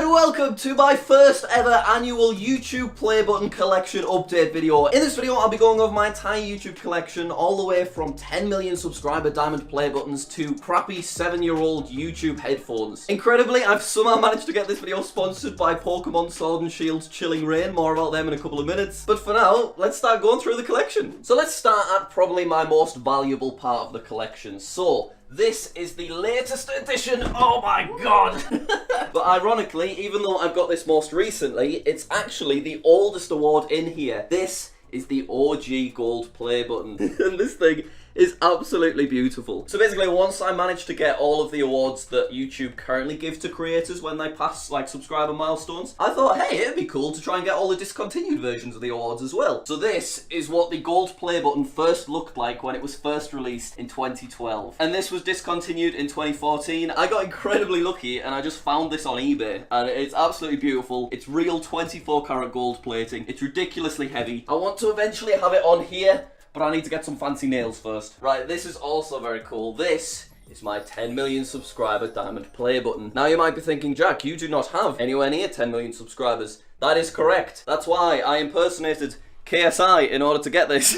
and welcome to my first ever annual YouTube play button collection update video. In this video, I'll be going over my entire YouTube collection, all the way from 10 million subscriber diamond play buttons to crappy 7-year-old YouTube headphones. Incredibly, I've somehow managed to get this video sponsored by Pokemon Sword and Shield's Chilling Reign. More about them in a couple of minutes. But for now, let's start going through the collection. So let's start at probably my most valuable part of the collection. So, this is the latest edition, oh my god! But ironically, even though I've got this most recently, it's actually the oldest award in here. This is the OG Gold Play Button. And this thing is absolutely beautiful. So basically, once I managed to get all of the awards that YouTube currently give to creators when they pass like subscriber milestones, I thought, hey, it'd be cool to try and get all the discontinued versions of the awards as well. So this is what the Gold Play Button first looked like when it was first released in 2012. And this was discontinued in 2014. I got incredibly lucky and I just found this on eBay. And it's absolutely beautiful. It's real 24 karat gold plating. It's ridiculously heavy. I want to eventually have it on here, but I need to get some fancy nails first. Right, this is also very cool. This is my 10 million subscriber diamond play button. Now you might be thinking, Jack, you do not have anywhere near 10 million subscribers. That is correct. That's why I impersonated KSI in order to get this.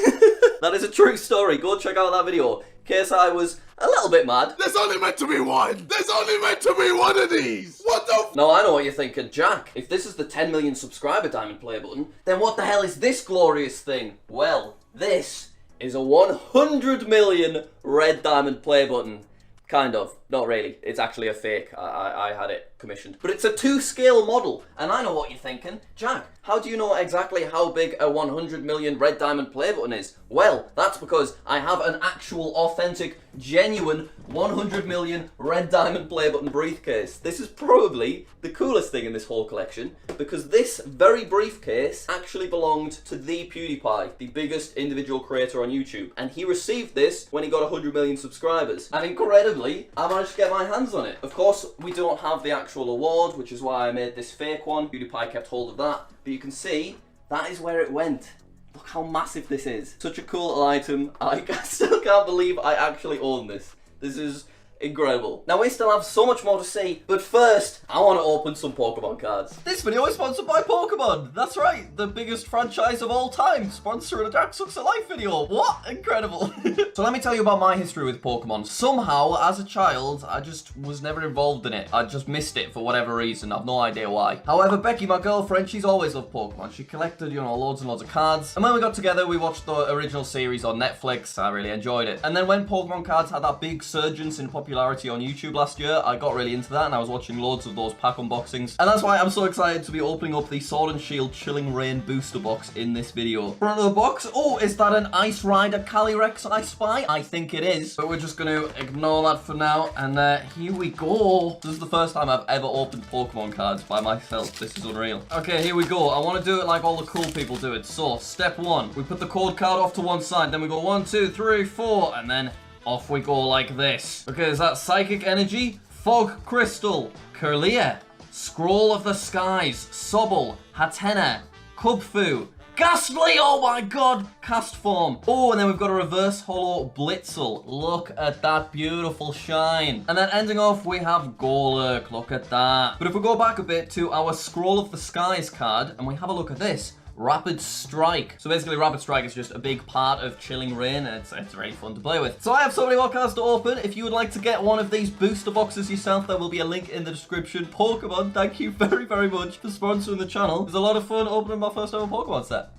That is a true story. Go check out that video. KSI was a little bit mad. There's only meant to be one! There's only meant to be one of these! What the f— No, I know what you're thinking. Jack, if this is the 10 million subscriber diamond play button, then what the hell is this glorious thing? Well, this is a 100 million red diamond play button. Kind of. Not really. It's actually a fake. I had it commissioned. But it's a 2-scale model. And I know what you're thinking. Jack, how do you know exactly how big a 100 million red diamond play button is? Well, that's because I have an actual, authentic, genuine 100 million red diamond play button briefcase. This is probably the coolest thing in this whole collection, because this very briefcase actually belonged to the PewDiePie, the biggest individual creator on YouTube. And he received this when he got 100 million subscribers. And incredibly, I managed to get my hands on it. Of course, we don't have the actual award, which is why I made this fake one. PewDiePie kept hold of that. But you can see, that is where it went. Look how massive this is. Such a cool little item. I still can't believe I actually own this. This is incredible. Now we still have so much more to see, but first, I want to open some Pokemon cards. This video is sponsored by Pokemon. That's right, the biggest franchise of all time, sponsoring a Jack Sucks at Life video. What? Incredible. So let me tell you about my history with Pokemon. Somehow, as a child, I just was never involved in it. I just missed it for whatever reason. I've no idea why. However, Becky, my girlfriend, she's always loved Pokemon. She collected, you know, loads and loads of cards. And when we got together, we watched the original series on Netflix. I really enjoyed it. And then when Pokemon cards had that big surgence in popularity on YouTube last year, I got really into that and I was watching loads of those pack unboxings. And that's why I'm so excited to be opening up the Sword and Shield Chilling Reign booster box in this video. Front of the box, oh, is that an Ice Rider Calyrex I spy? I think it is. But we're just going to ignore that for now. And here we go. This is the first time I've ever opened Pokemon cards by myself. This is unreal. Okay, here we go. I want to do it like all the cool people do it. So, step 1, we put the code card off to one side. Then we go 1, 2, 3, 4, and then off we go like this. Okay, is that Psychic Energy, Fog Crystal, Kirlia, Scroll of the Skies, Sobble, Hatenna, Kubfu, Ghastly, oh my god, Cast Form. Oh, and then we've got a Reverse Holo Blitzel. Look at that beautiful shine. And then ending off, we have Golurk. Look at that. But if we go back a bit to our Scroll of the Skies card, and we have a look at this, Rapid Strike. So basically, Rapid Strike is just a big part of Chilling Reign, and it's really fun to play with. So I have so many more cards to open. If you would like to get one of these booster boxes yourself, there will be a link in the description. Pokemon, thank you very, very much for sponsoring the channel. It was a lot of fun opening my first ever Pokemon set.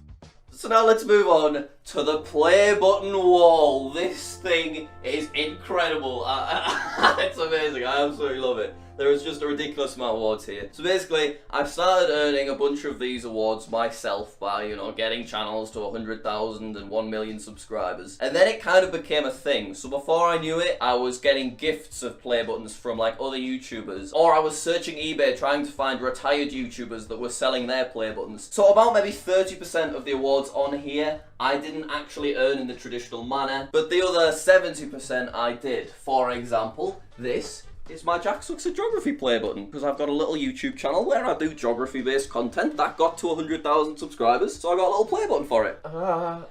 So now let's move on to the play button wall. This thing is incredible. It's amazing. I absolutely love it. There is just a ridiculous amount of awards here. So basically, I've started earning a bunch of these awards myself by, you know, getting channels to 100,000 and 1 million subscribers. And then it kind of became a thing. So before I knew it, I was getting gifts of play buttons from like other YouTubers. Or I was searching eBay trying to find retired YouTubers that were selling their play buttons. So about maybe 30% of the awards on here, I didn't actually earn in the traditional manner. But the other 70% I did. For example, this is my Jack Sucks at Geography play button, because I've got a little YouTube channel where I do geography based content that got to 100,000 subscribers, so I got a little play button for it. Oh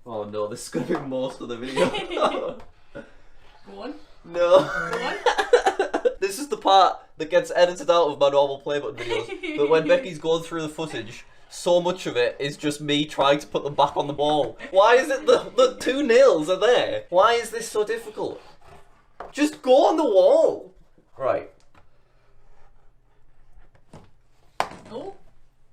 no, this is going to be most of the video. Go on. No. Go on. This is the part that gets edited out of my normal play button videos. But when Becky's going through the footage, so much of it is just me trying to put them back on the ball. Why is it the 2 nails are there? Why is this so difficult? Just go on the wall. Right. Oh.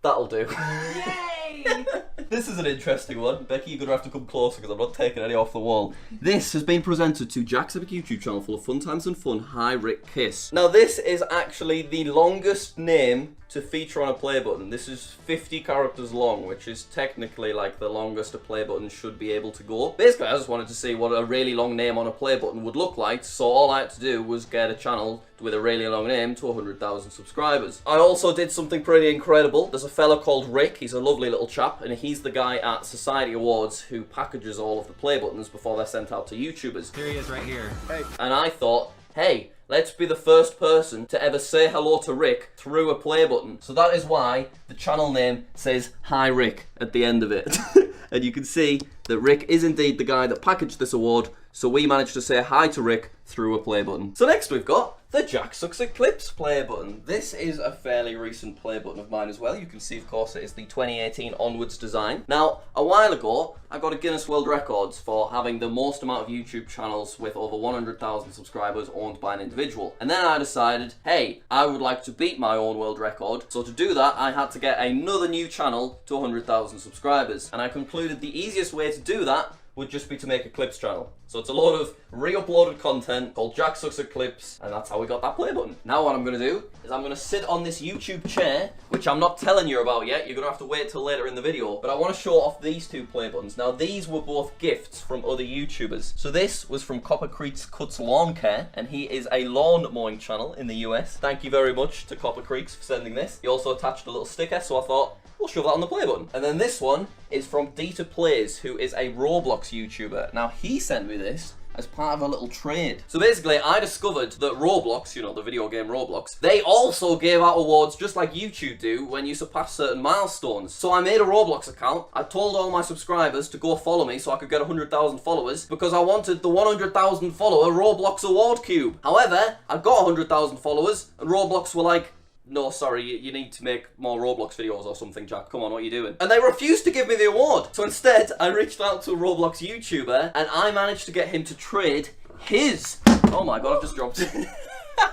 That'll do. Yay! This is an interesting one. Becky, you're going to have to come closer because I'm not taking any off the wall. This has been presented to Jack's Epic YouTube channel full of fun times and fun. Hi, Rick Kiss. Now, this is actually the longest name to feature on a play button. This is 50 characters long, which is technically like the longest a play button should be able to go. Basically, I just wanted to see what a really long name on a play button would look like, so all I had to do was get a channel with a really long name to 100,000 subscribers. I also did something pretty incredible. There's a fella called Rick, he's a lovely little chap, and he's the guy at Society Awards who packages all of the play buttons before they're sent out to YouTubers. Here he is right here. Hey. And I thought, hey, let's be the first person to ever say hello to Rick through a play button. So that is why the channel name says Hi Rick at the end of it. And you can see that Rick is indeed the guy that packaged this award, so we managed to say hi to Rick through a play button. So next we've got the Jack Sucks at Clips play button. This is a fairly recent play button of mine as well. You can see, of course, it is the 2018 onwards design. Now, a while ago, I got a Guinness World Records for having the most amount of YouTube channels with over 100,000 subscribers owned by an individual. And then I decided, hey, I would like to beat my own world record. So to do that, I had to get another new channel to 100,000 subscribers. And I concluded the easiest way to do that would just be to make a clips channel. So it's a load of re-uploaded content called Jack Sucks at Clips, and that's how we got that play button. Now what I'm gonna do is I'm gonna sit on this YouTube chair, which I'm not telling you about yet. You're gonna have to wait till later in the video, but I wanna show off these 2 play buttons. Now these were both gifts from other YouTubers. So this was from Copper Creeks Cuts Lawn Care, and he is a lawn mowing channel in the US. Thank you very much to Copper Creeks for sending this. He also attached a little sticker, so I thought, we'll shove that on the play button. And then this one is from Dieter Plays, who is a Roblox YouTuber. Now he sent me this as part of a little trade. So basically, I discovered that Roblox, you know, the video game Roblox, they also gave out awards just like YouTube do when you surpass certain milestones. So I made a Roblox account. I told all my subscribers to go follow me so I could get 100,000 followers because I wanted the 100,000 follower Roblox award cube. However, I got 100,000 followers and Roblox were like, no, sorry, you need to make more Roblox videos or something, Jack. Come on, what are you doing? And they refused to give me the award. So instead, I reached out to a Roblox YouTuber and I managed to get him to trade his... Oh my god, I've just dropped it.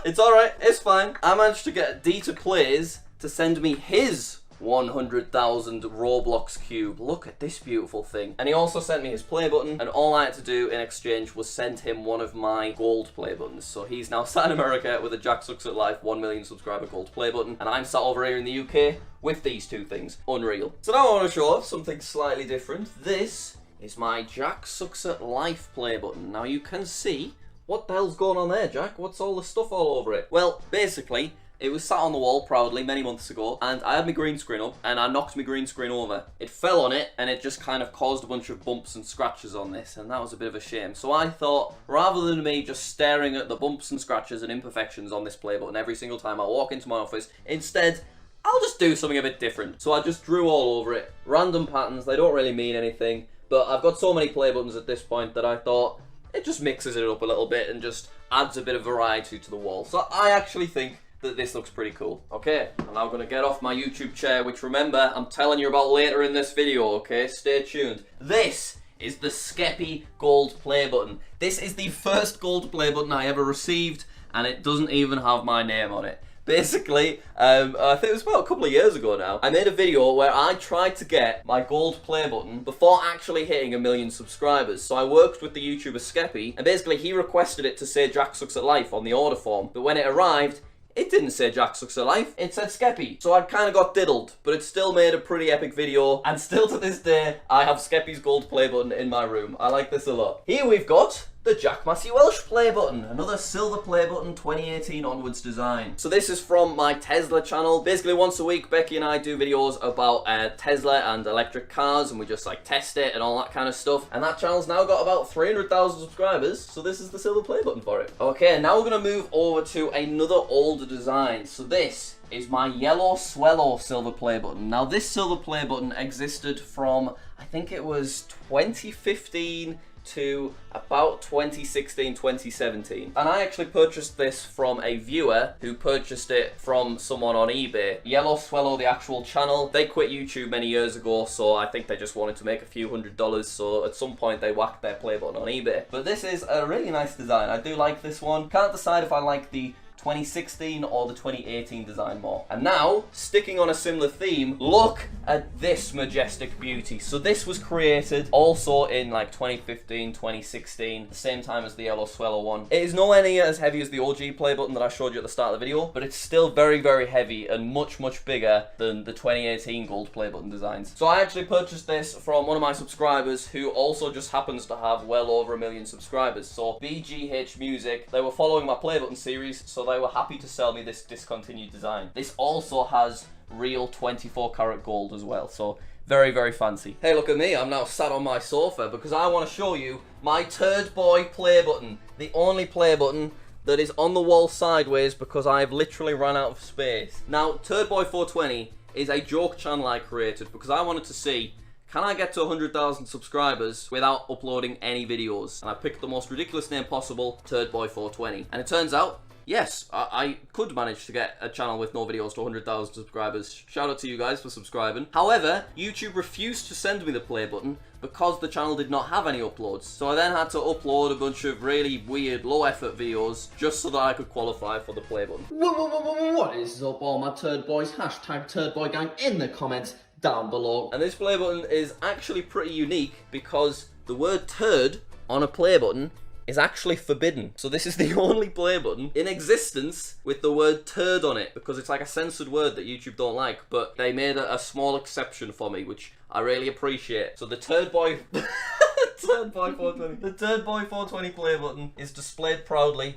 It's alright, it's fine. I managed to get Dieter Plays to send me his 100,000 Roblox cube. Look at this beautiful thing. And he also sent me his play button, and all I had to do in exchange was send him one of my gold play buttons. So he's now sat in America with a Jack Sucks at Life 1 million subscriber gold play button, and I'm sat over here in the UK with these 2 things. Unreal. So now I want to show off something slightly different. This is my Jack Sucks at Life play button. Now you can see, what the hell's going on there, Jack? What's all the stuff all over it? Well, basically, it was sat on the wall proudly many months ago, and I had my green screen up, and I knocked my green screen over. It fell on it, and it just kind of caused a bunch of bumps and scratches on this, and that was a bit of a shame. So I thought, rather than me just staring at the bumps and scratches and imperfections on this play button every single time I walk into my office, instead, I'll just do something a bit different. So I just drew all over it. Random patterns, they don't really mean anything, but I've got so many play buttons at this point that I thought, it just mixes it up a little bit and just adds a bit of variety to the wall. So I actually think that this looks pretty cool. Okay, I'm now gonna get off my YouTube chair, which remember, I'm telling you about later in this video, okay? Stay tuned. This is the Skeppy Gold Play button. This is the first gold play button I ever received, and it doesn't even have my name on it. Basically, I think it was about a couple of years ago now, I made a video where I tried to get my gold play button before actually hitting 1 million subscribers. So I worked with the YouTuber Skeppy, and basically he requested it to say Jack Sucks at Life on the order form, but when it arrived, it didn't say Jack Sucks at Life, it said Skeppy. So I kind of got diddled, but it still made a pretty epic video, and still to this day, I have Skeppy's gold play button in my room. I like this a lot. Here we've got the Jack Massey Welsh play button, another silver play button 2018 onwards design. So this is from my Tesla channel. Basically once a week Becky and I do videos about Tesla and electric cars, and we just like test it and all that kind of stuff, and that channel's now got about 300,000 subscribers, so this is the silver play button for it. Okay, now we're gonna move over to another older design. So this is my yellow Swello silver play button. Now this silver play button existed from, I think it was 2015 to about 2016, 2017. And I actually purchased this from a viewer who purchased it from someone on eBay. Yellow Swallow, the actual channel, they quit YouTube many years ago, so I think they just wanted to make a few $100s, so at some point they whacked their play button on eBay. But this is a really nice design. I do like this one. Can't decide if I like the 2016 or the 2018 design more. And now, sticking on a similar theme, look at this majestic beauty. So this was created also in like 2015, 2016, the same time as the Yellow Swallow one. It is nowhere near as heavy as the OG play button that I showed you at the start of the video, but it's still very, very heavy and much, much bigger than the 2018 gold play button designs. So I actually purchased this from one of my subscribers who also just happens to have well over 1 million subscribers. So BGH Music, they were following my play button series, so they were happy to sell me this discontinued design. This also has real 24 karat gold as well, so very, very fancy. Hey, look at me, I'm now sat on my sofa because I want to show you my Turd Boy play button. The only play button that is on the wall sideways because I've literally run out of space. Now, Turd Boy 420 is a joke channel I created because I wanted to see, can I get to 100,000 subscribers without uploading any videos? And I picked the most ridiculous name possible, Turd Boy 420. And it turns out, yes, I could manage to get a channel with no videos to 100,000 subscribers. Shout out to you guys for subscribing. However, YouTube refused to send me the play button because the channel did not have any uploads. So I then had to upload a bunch of really weird, low-effort videos just so that I could qualify for the play button. What is up, all my Turd Boys? Hashtag Turd Boy Gang in the comments down below. And this play button is actually pretty unique because the word turd on a play button is actually forbidden. So this is the only play button in existence with the word turd on it, because it's like a censored word that YouTube don't like, but they made a small exception for me, which I really appreciate. So the Turd Boy Turd Boy 420. The Turd Boy 420 play button is displayed proudly.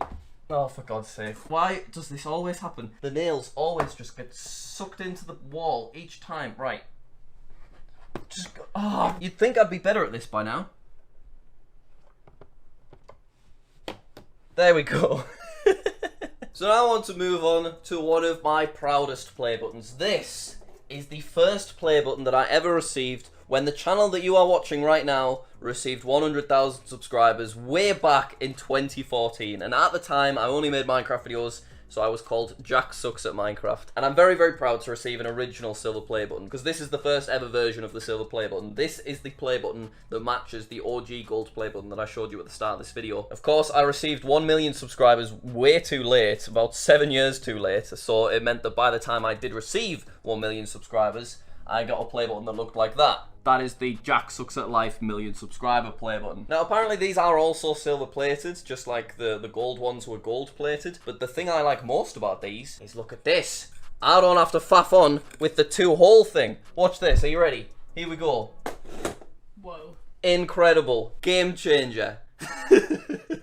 Oh, for God's sake. Why does this always happen? The nails always just get sucked into the wall each time. Right. Just go. Oh, you'd think I'd be better at this by now. There we go. So now I want to move on to one of my proudest play buttons. This is the first play button that I ever received when the channel that you are watching right now received 100,000 subscribers way back in 2014. And at the time, I only made Minecraft videos, so I was called Jack Sucks at Minecraft. And I'm very, very proud to receive an original silver play button, because this is the first ever version of the silver play button. This is the play button that matches the OG gold play button that I showed you at the start of this video. Of course, I received 1 million subscribers way too late, about 7 years too late, so it meant that by the time I did receive 1 million subscribers, I got a play button that looked like that. That is the Jack Sucks at Life 1 million subscriber play button. Now apparently these are also silver plated, just like the gold ones were gold plated. But the thing I like most about these is look at this. I don't have to faff on with the 2-hole thing. Watch this, are you ready? Here we go. Whoa. Incredible. Game changer.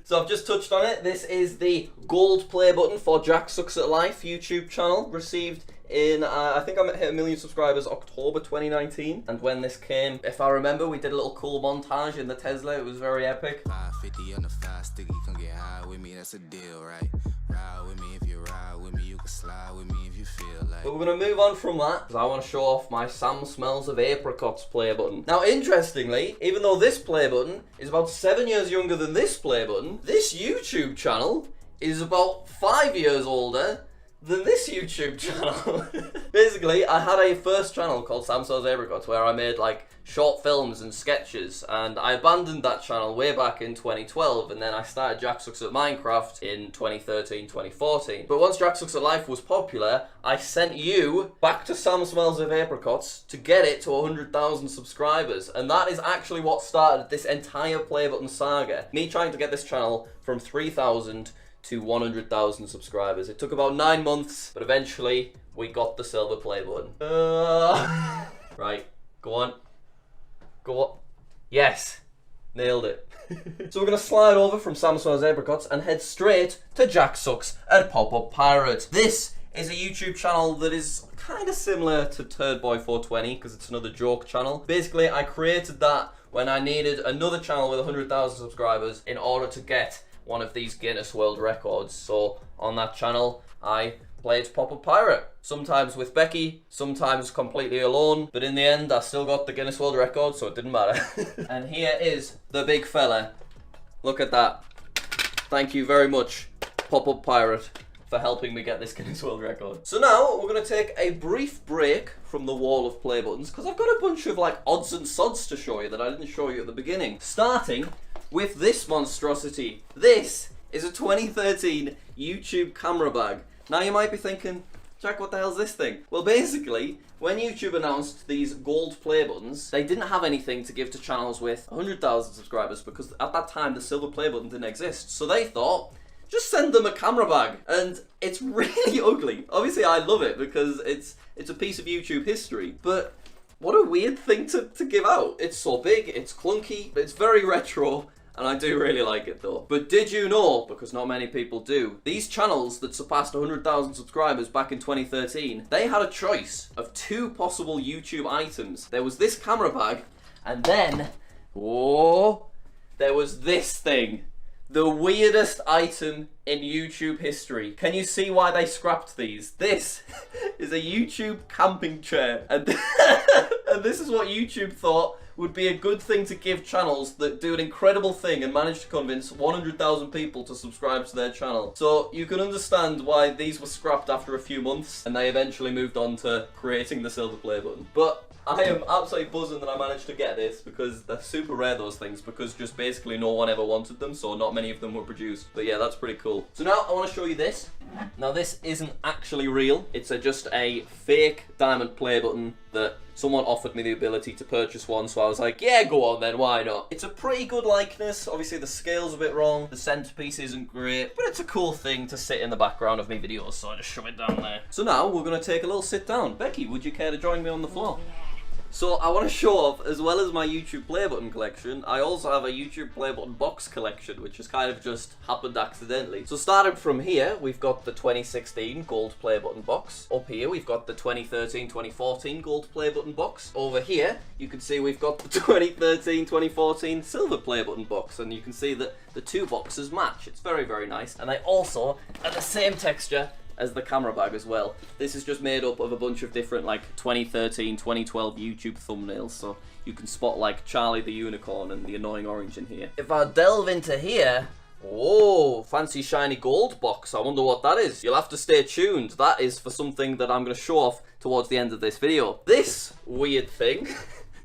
So I've just touched on it. This is the gold play button for Jack Sucks at Life YouTube channel. Received in, I think I hit 1 million subscribers October 2019. And when this came, if I remember, we did a little cool montage in the Tesla. It was very epic. 550 on the 5 sticky, come get high with me, that's a deal, right? Ride with me if you ride with me, you can slide with me if you feel like. But we're going to move on from that, because I want to show off my Sam Smells of Apricots play button. Now, interestingly, even though this play button is about 7 years younger than this play button, this YouTube channel is about 5 years older than this YouTube channel. Basically, I had a first channel called Sam Smells of Apricots where I made like short films and sketches, and I abandoned that channel way back in 2012, and then I started Jack Sucks at Minecraft in 2013, 2014. But once Jack Sucks at Life was popular, I sent you back to Sam Smells of Apricots to get it to 100,000 subscribers, and that is actually what started this entire play button saga. Me trying to get this channel from 3,000 to 100,000 subscribers. It took about 9 months, but eventually we got the silver play button. Right, go on. Go on. Yes, nailed it. So we're gonna slide over from Sam Smells Apricots and head straight to Jack Sucks at Pop-Up Pirate. This is a YouTube channel that is kind of similar to Turd Boy 420 because it's another joke channel. Basically, I created that when I needed another channel with 100,000 subscribers in order to get one of these Guinness World Records. So on that channel, I played Pop-Up Pirate. Sometimes with Becky, sometimes completely alone, but in the end I still got the Guinness World Record, so it didn't matter. And here is the big fella. Look at that. Thank you very much, Pop-Up Pirate, for helping me get this Guinness World Record. So now we're going to take a brief break from the wall of play buttons, because I've got a bunch of like odds and sods to show you that I didn't show you at the beginning. Starting with this monstrosity. This is a 2013 YouTube camera bag. Now you might be thinking, Jack, what the hell's this thing? Well, basically, when YouTube announced these gold play buttons, they didn't have anything to give to channels with 100,000 subscribers, because at that time the silver play button didn't exist. So they thought, just send them a camera bag. And it's really ugly. Obviously I love it because it's a piece of YouTube history, but what a weird thing to give out. It's so big, it's clunky, it's very retro, and I do really like it though. But did you know, because not many people do, these channels that surpassed 100,000 subscribers back in 2013, they had a choice of two possible YouTube items. There was this camera bag, and then, there was this thing. The weirdest item in YouTube history. Can you see why they scrapped these? This is a YouTube camping chair. And, and this is what YouTube thought would be a good thing to give channels that do an incredible thing and manage to convince 100,000 people to subscribe to their channel. So you can understand why these were scrapped after a few months and they eventually moved on to creating the silver play button. But I am absolutely buzzing that I managed to get this, because they're super rare, those things, because just basically no one ever wanted them, so not many of them were produced. But yeah, that's pretty cool. So now I want to show you this. Now this isn't actually real. It's just a fake diamond play button that someone offered me the ability to purchase one, so I was like, yeah, go on then, why not? It's a pretty good likeness. Obviously the scale's a bit wrong, the centerpiece isn't great, but it's a cool thing to sit in the background of my videos, so I just shove it down there. So now we're going to take a little sit down. Becky, would you care to join me on the floor? So I want to show off, as well as my YouTube play button collection, I also have a YouTube play button box collection, which has kind of just happened accidentally. So starting from here, we've got the 2016 gold play button box. Up here, we've got the 2013-2014 gold play button box. Over here, you can see we've got the 2013-2014 silver play button box, and you can see that the two boxes match. It's very, very nice. And they also are the same texture as the camera bag as well. This is just made up of a bunch of different like 2013, 2012 YouTube thumbnails, so you can spot like Charlie the Unicorn and the Annoying Orange in here. If I delve into here, whoa, fancy shiny gold box. I wonder what that is. You'll have to stay tuned. That is for something that I'm going to show off towards the end of this video. This weird thing,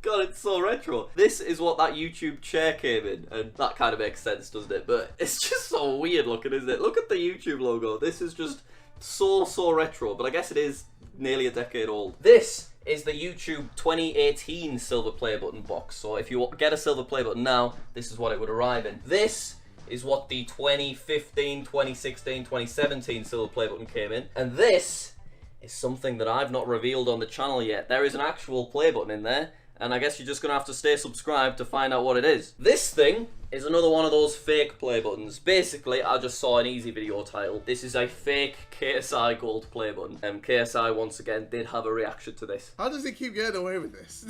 God, it's so retro. This is what that YouTube chair came in, and that kind of makes sense, doesn't it? But it's just so weird looking, isn't it? Look at the YouTube logo. This is just so retro, but I guess it is nearly a decade old. This is the YouTube 2018 silver play button box. So if you get a silver play button now, this is what it would arrive in. This is what the 2015, 2016, 2017 silver play button came in. And this is something that I've not revealed on the channel yet. There is an actual play button in there, and I guess you're just gonna have to stay subscribed to find out what it is. This thing is another one of those fake play buttons. Basically, I just saw an easy video title. This is a fake KSI gold play button. KSI, once again, did have a reaction to this. How does he keep getting away with this?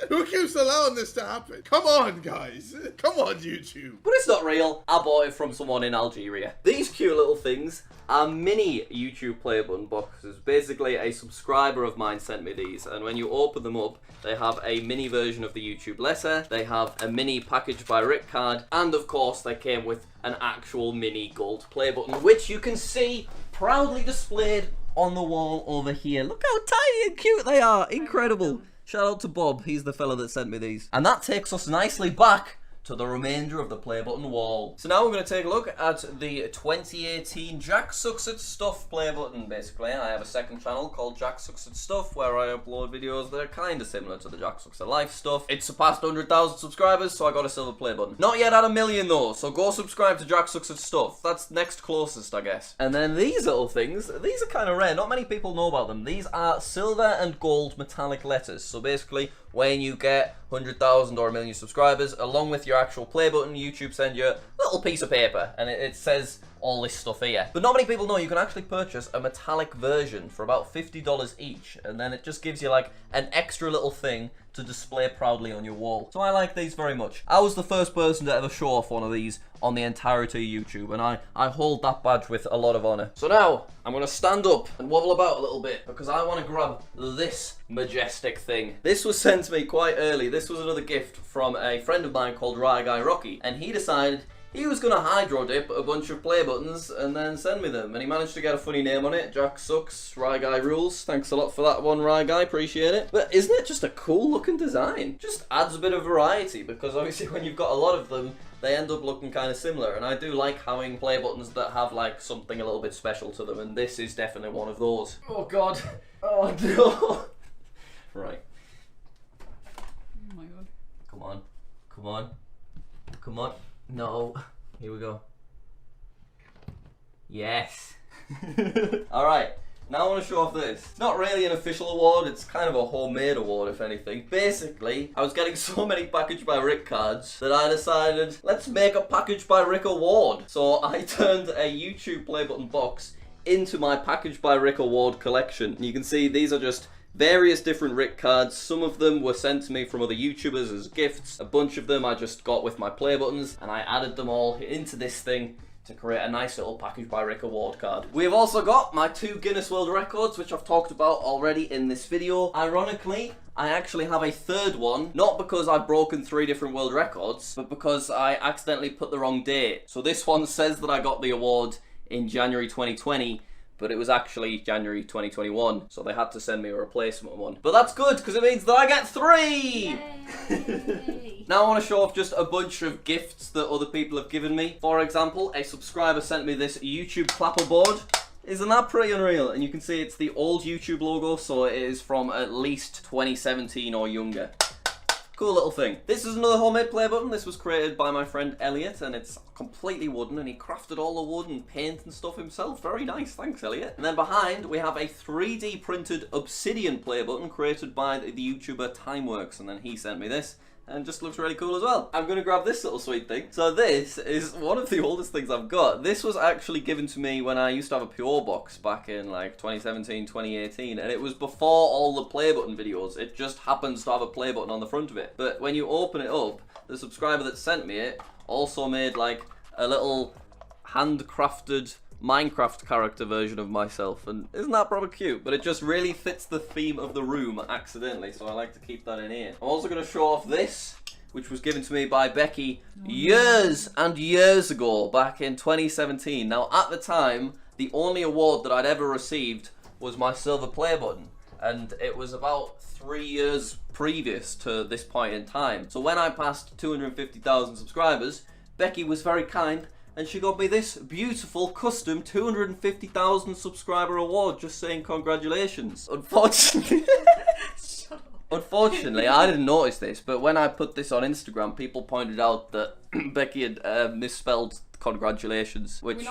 Who keeps allowing this to happen? Come on, guys. Come on, YouTube. But it's not real. I bought it from someone in Algeria. These cute little things are mini YouTube play button boxes. Basically, a subscriber of mine sent me these, and when you open them up, they have a mini version of the YouTube letter, they have a mini package by Rick card, and of course they came with an actual mini gold play button, which you can see proudly displayed on the wall over here. Look how tiny and cute they are. Incredible. Shout out to Bob. He's the fella that sent me these. And that takes us nicely back to the remainder of the play button wall. So now we're going to take a look at the 2018 Jack Sucks at Stuff play button. Basically, I have a second channel called Jack Sucks at Stuff where I upload videos that are kind of similar to the Jack Sucks at Life stuff. It surpassed 100,000 subscribers, so I got a silver play button. Not yet at 1 million though, so go subscribe to Jack Sucks at Stuff. That's next closest, I guess. And then these little things, these are kind of rare. Not many people know about them. These are silver and gold metallic letters. So basically, when you get 100,000 or 1 million subscribers, along with your actual play button, YouTube send you a little piece of paper, and it says all this stuff here. But not many people know you can actually purchase a metallic version for about $50 each, and then it just gives you like an extra little thing to display proudly on your wall. So I like these very much. I was the first person to ever show off one of these on the entirety of YouTube, and I hold that badge with a lot of honor. So now I'm gonna stand up and wobble about a little bit because I want to grab this majestic thing. This was sent to me quite early. This was another gift from a friend of mine called Rye Guy Rocky, and he decided he was going to hydro dip a bunch of play buttons and then send me them. And he managed to get a funny name on it. Jack Sucks, Rye Guy Rules. Thanks a lot for that one, Rye Guy. Appreciate it. But isn't it just a cool looking design? Just adds a bit of variety, because obviously when you've got a lot of them, they end up looking kind of similar. And I do like having play buttons that have like something a little bit special to them. And this is definitely one of those. Oh God. Oh no. Right. Oh my God. Come on. Come on. Come on. No. Here we go. Yes. Alright. Now I want to show off this. It's not really an official award, it's kind of a homemade award if anything. Basically, I was getting so many Packaged by Rick cards that I decided, let's make a Packaged by Rick award. So I turned a YouTube play button box into my Packaged by Rick award collection. And you can see these are just various different Rick cards. Some of them were sent to me from other YouTubers as gifts. A bunch of them I just got with my play buttons, and I added them all into this thing to create a nice little Packaged by Rick award card. We've also got my 2 Guinness World Records, which I've talked about already in this video. Ironically, I actually have a third one, not because I've broken 3 different world records, but because I accidentally put the wrong date. So this one says that I got the award in January 2020, but it was actually January 2021, so they had to send me a replacement one. But that's good, because it means that I get 3! Yay. Now I want to show off just a bunch of gifts that other people have given me. For example, a subscriber sent me this YouTube clapper board. Isn't that pretty unreal? And you can see it's the old YouTube logo, so it is from at least 2017 or younger. Cool little thing. This is another homemade play button. This was created by my friend Elliot, and it's completely wooden, and he crafted all the wood and paint and stuff himself. Very nice, thanks Elliot. And then behind we have a 3D printed obsidian play button created by the YouTuber Timeworks, and then he sent me this. And just looks really cool as well. I'm gonna grab this little sweet thing. So this is one of the oldest things I've got. This was actually given to me when I used to have a PO box back in like 2017, 2018, and it was before all the play button videos. It just happens to have a play button on the front of it. But when you open it up, the subscriber that sent me it also made like a little handcrafted Minecraft character version of myself, and isn't that probably cute? But it just really fits the theme of the room accidentally, so I like to keep that in here. I'm also going to show off this, which was given to me by Becky years and years ago, back in 2017. Now at the time, the only award that I'd ever received was my silver play button, and it was about 3 years previous to this point in time. So when I passed 250,000 subscribers, Becky was very kind, and she got me this beautiful custom 250,000 subscriber award, just saying congratulations. Unfortunately, I didn't notice this, but when I put this on Instagram, people pointed out that Becky had misspelled congratulations, which,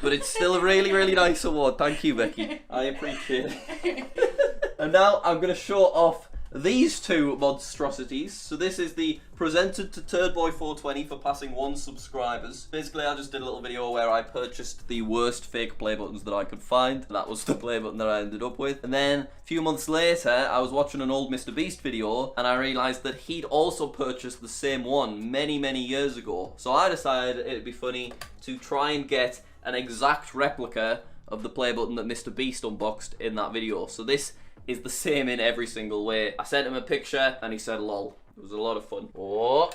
but it's still a really, really nice award. Thank you, Becky. I appreciate it. And now I'm going to show off these 2 monstrosities. So this is the presented to TurdBoy420 for passing 1 subscribers. Basically, I just did a little video where I purchased the worst fake play buttons that I could find. That was the play button that I ended up with. And then a few months later, I was watching an old Mr. Beast video, and I realised that he'd also purchased the same one many, many years ago. So I decided it'd be funny to try and get an exact replica of the play button that Mr. Beast unboxed in that video. So this is the same in every single way. I sent him a picture and he said lol. It was a lot of fun. Oh,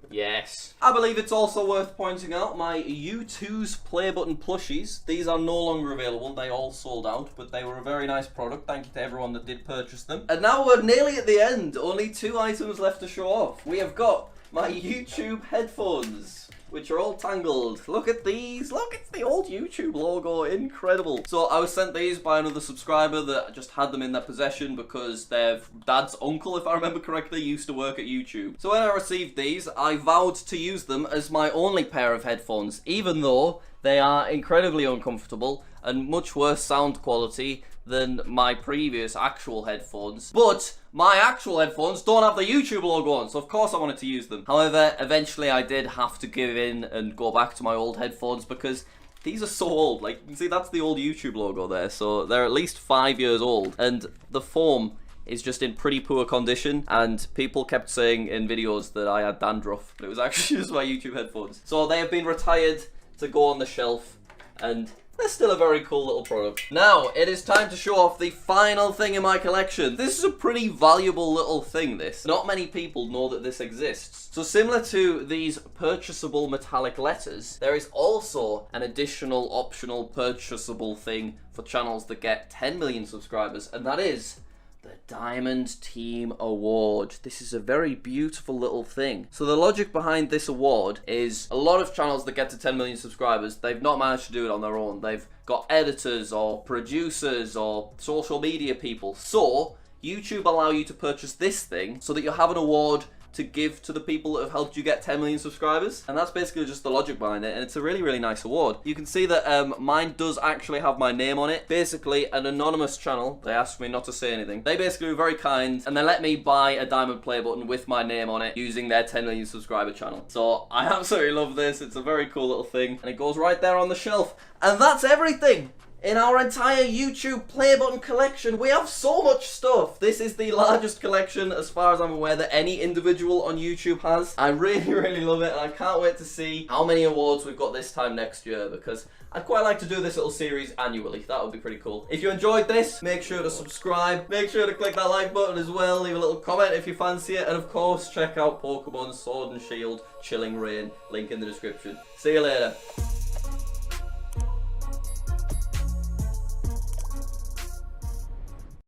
yes. I believe it's also worth pointing out my U2's play button plushies. These are no longer available, they all sold out, but they were a very nice product. Thank you to everyone that did purchase them. And now we're nearly at the end. Only 2 items left to show off. We have got my YouTube headphones, which are all tangled. Look at these. Look, it's the old YouTube logo. Incredible. So I was sent these by another subscriber that just had them in their possession because their dad's uncle, if I remember correctly, used to work at YouTube. So when I received these, I vowed to use them as my only pair of headphones, even though they are incredibly uncomfortable and much worse sound quality than my previous actual headphones. But my actual headphones don't have the YouTube logo on, so of course I wanted to use them. However, eventually I did have to give in and go back to my old headphones because these are so old. Like, you can see that's the old YouTube logo there, so they're at least 5 years old, and the foam is just in pretty poor condition, and people kept saying in videos that I had dandruff, but it was actually just my YouTube headphones. So they have been retired to go on the shelf, and they're still a very cool little product. Now, it is time to show off the final thing in my collection. This is a pretty valuable little thing, this. Not many people know that this exists. So similar to these purchasable metallic letters, there is also an additional optional purchasable thing for channels that get 10 million subscribers, and that is the Diamond Team Award. This is a very beautiful little thing. So the logic behind this award is a lot of channels that get to 10 million subscribers, they've not managed to do it on their own. They've got editors or producers or social media people. So YouTube allow you to purchase this thing so that you have an award to give to the people that have helped you get 10 million subscribers. And that's basically just the logic behind it, and it's a really, really nice award. You can see that mine does actually have my name on it. Basically, an anonymous channel, they asked me not to say anything. They basically were very kind, and they let me buy a diamond play button with my name on it using their 10 million subscriber channel. So I absolutely love this. It's a very cool little thing, and it goes right there on the shelf. And that's everything in our entire YouTube play button collection. We have so much stuff. This is the largest collection, as far as I'm aware, that any individual on YouTube has. I really, really love it, and I can't wait to see how many awards we've got this time next year, because I'd quite like to do this little series annually. That would be pretty cool. If you enjoyed this, make sure to subscribe. Make sure to click that like button as well. Leave a little comment if you fancy it. And of course, check out Pokemon Sword and Shield Chilling Reign. Link in the description. See you later.